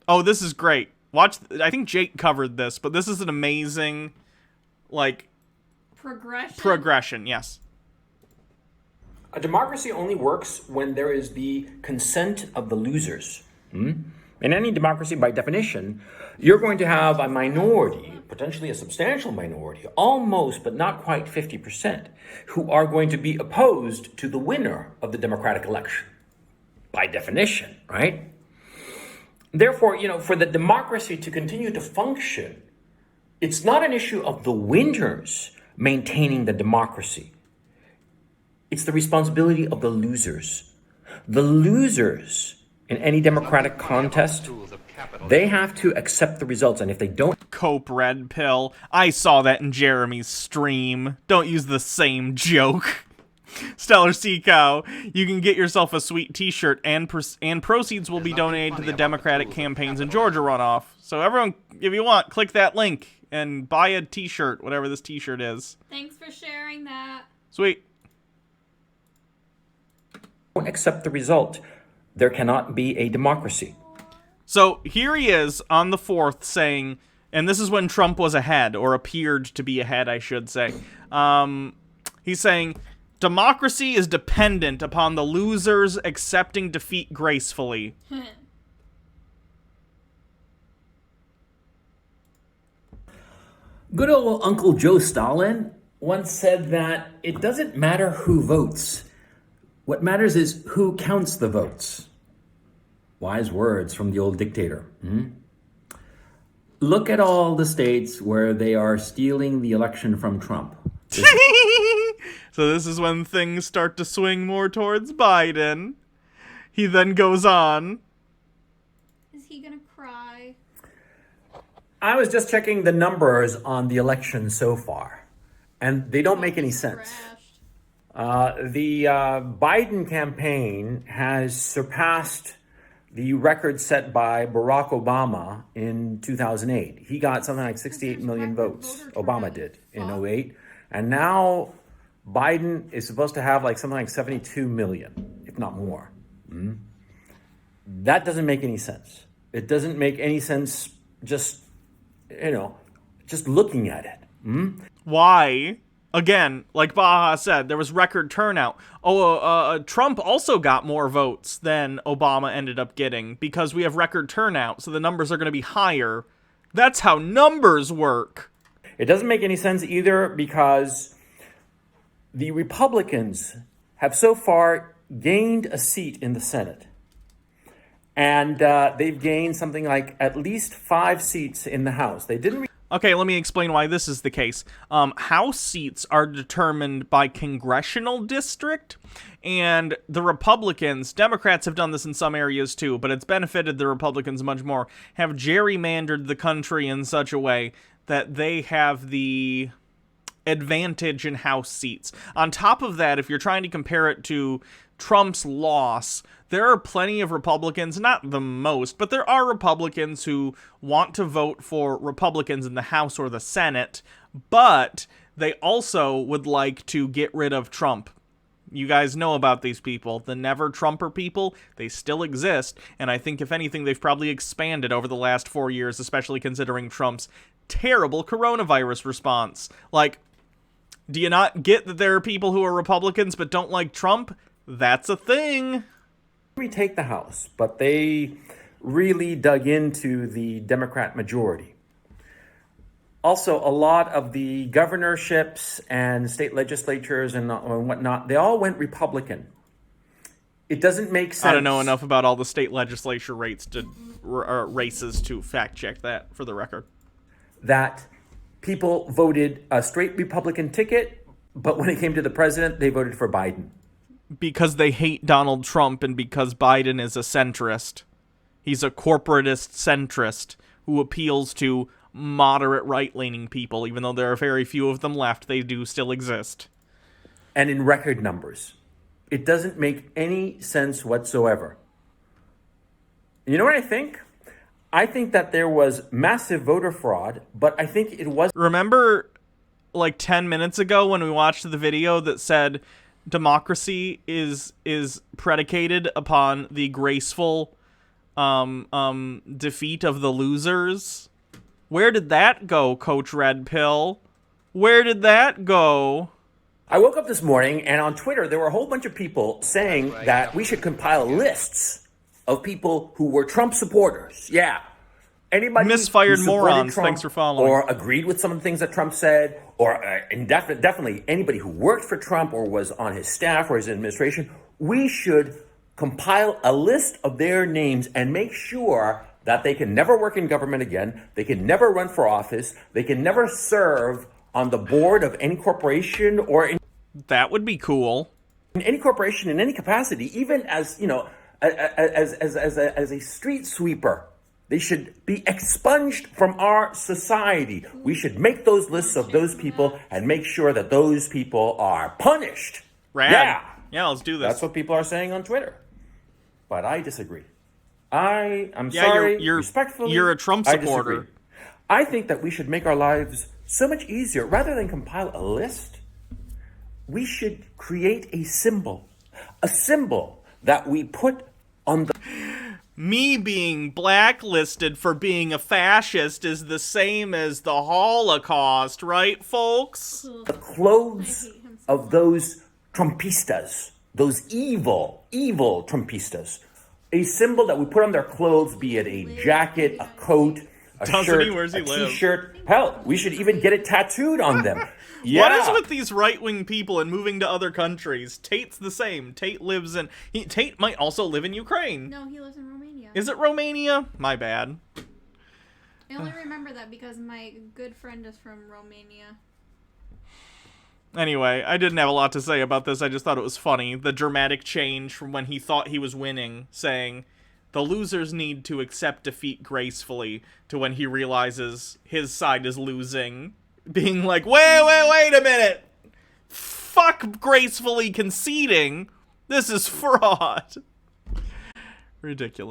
Oh, this is great. Watch. I think Jake covered this, but this is an amazing, like, progression. Yes. A democracy only works when there is the consent of the losers. In any democracy, by definition, you're going to have a minority, potentially a substantial minority, almost but not quite 50%, who are going to be opposed to the winner of the democratic election. By definition, right? Therefore, for the democracy to continue to function, it's not an issue of the winners maintaining the democracy. It's the responsibility of the losers. The losers in any democratic contest, they have to accept the results. And if they don't... Cope red pill. I saw that in Jeremy's stream. Don't use the same joke. Stellar Sea Cow, you can get yourself a sweet t-shirt, and proceeds will be donated to the Democratic campaigns in Georgia runoff. So everyone, if you want, click that link and buy a t-shirt, whatever this t-shirt is. Thanks for sharing that. Sweet. Don't accept the result, there cannot be a democracy. So here he is on the 4th saying, and this is when Trump was ahead, or appeared to be ahead, I should say. He's saying, democracy is dependent upon the losers accepting defeat gracefully. Good old Uncle Joe Stalin once said that it doesn't matter who votes. What matters is who counts the votes. Wise words from the old dictator. Look at all the states where they are stealing the election from Trump. So this is when things start to swing more towards Biden. He then goes on. Is he gonna cry? I was just checking the numbers on the election so far, and they don't make any sense. The Biden campaign has surpassed the record set by Barack Obama in 2008. He got something like 68 million votes. Obama did in 08. And now Biden is supposed to have something like 72 million, if not more. That doesn't make any sense. It doesn't make any sense just looking at it. Why? Again, like Baha said, there was record turnout. Trump also got more votes than Obama ended up getting because we have record turnout, so the numbers are going to be higher. That's how numbers work. It doesn't make any sense either because the Republicans have so far gained a seat in the Senate. And they've gained something like at least 5 seats in the House. They didn't... Okay, let me explain why this is the case. House seats are determined by congressional district, and the Republicans, Democrats have done this in some areas too, but it's benefited the Republicans much more, have gerrymandered the country in such a way that they have the advantage in House seats. On top of that, if you're trying to compare it to Trump's loss, there are plenty of Republicans, not the most, but there are Republicans who want to vote for Republicans in the House or the Senate, but they also would like to get rid of Trump. You guys know about these people, the never Trumper people. They still exist, and I think if anything, they've probably expanded over the last 4 years, especially considering Trump's terrible coronavirus response. Do you not get that there are people who are Republicans but don't like Trump? That's a thing. Retake the House, but they really dug into the Democrat majority. Also, a lot of the governorships and state legislatures and whatnot, they all went Republican. It doesn't make sense. I don't know enough about all the state legislature races to fact check that, for the record. That people voted a straight Republican ticket, but when it came to the president, they voted for Biden. Because they hate Donald Trump and because Biden is a centrist. He's a corporatist centrist who appeals to moderate right-leaning people, even though there are very few of them left. They do still exist. And in record numbers. It doesn't make any sense whatsoever. You know what I think? I think that there was massive voter fraud, but I think it was... Remember, 10 minutes ago when we watched the video that said democracy is predicated upon the graceful defeat of the losers. Where did that go, Coach Red Pill? Where did that go? I woke up this morning and on Twitter there were a whole bunch of people saying that we should compile lists of people who were Trump supporters. Yeah. Anybody Misfired who morons. Trump Thanks for following. or agreed with some of the things that Trump said, or definitely anybody who worked for Trump or was on his staff or his administration, we should compile a list of their names and make sure that they can never work in government again, they can never run for office, they can never serve on the board of any corporation or in That would be cool. any corporation in any capacity, even as, you know, as a street sweeper. They should be expunged from our society. We should make those lists of those people and make sure that those people are punished. Rad. Yeah, let's do this. That's what people are saying on Twitter. But I disagree. I'm Yeah, sorry, you're respectfully, you're a Trump I supporter. disagree. I think that we should make our lives so much easier. Rather than compile a list, we should create a symbol that we put on the... Me being blacklisted for being a fascist is the same as the Holocaust, right, folks? the clothes of those Trumpistas, those evil Trumpistas. A symbol that we put on their clothes, be it a jacket, a coat, a Doesn't he? shirt, Where's he a live? t-shirt. Hell, we should even get it tattooed on them. Yeah. What is with these right-wing people and moving to other countries? Tate's the same. Tate lives in... Tate might also live in Ukraine. No, he lives in Romania. Is it Romania? My bad. I only remember that because my good friend is from Romania. Anyway, I didn't have a lot to say about this. I just thought it was funny. The dramatic change from when he thought he was winning, saying, the losers need to accept defeat gracefully, to when he realizes his side is losing. Being like, wait a minute. Fuck gracefully conceding. This is fraud. Ridiculous.